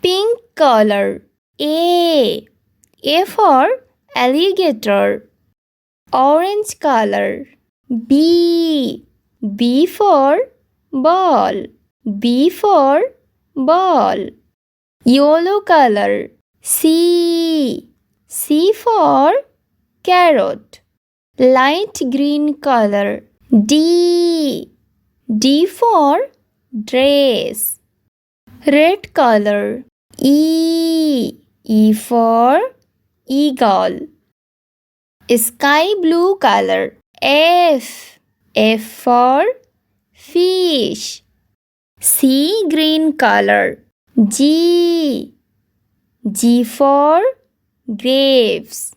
Pink color. A for alligator. Orange color. B for ball. B for ball. Yellow color. C for carrot. Light green color. D for dress. Red color. E for eagle. Sky blue color. F for fish. Sea green color. G for grapes.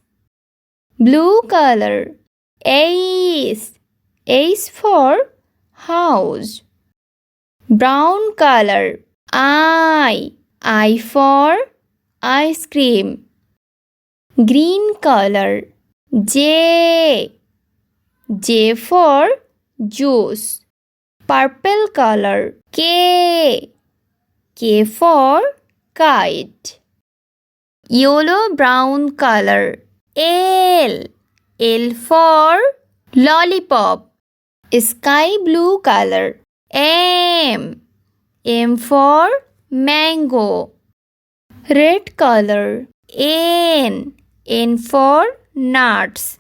Blue color. H for house. Brown color. I for ice cream. Green color. J for juice. Purple color. K for kite. Yellow brown color. L for lollipop. Sky blue color. M for mango. Red color. N for nuts.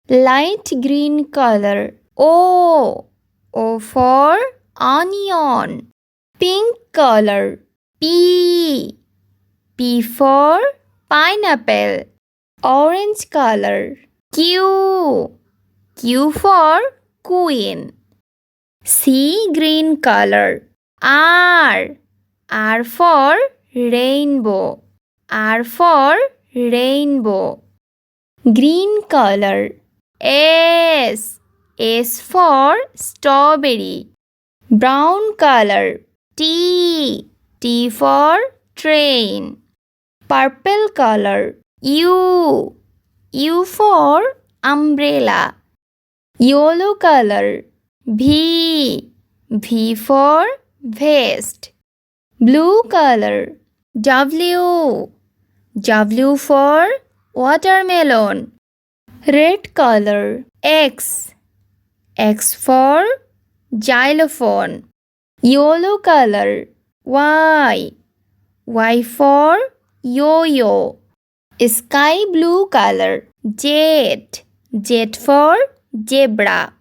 Light green color. O for onion. Pink color. P for pineapple. Orange color. Q for queen. Sea green color. R for rainbow. R for rainbow. Green color. S for strawberry. Brown color. T for train. Purple color. U for umbrella. Yellow color. V for vest. Blue color. W for watermelon. Red color. X for xylophone. Yellow color. Y for yo-yo. Sky blue color. Z for zebra.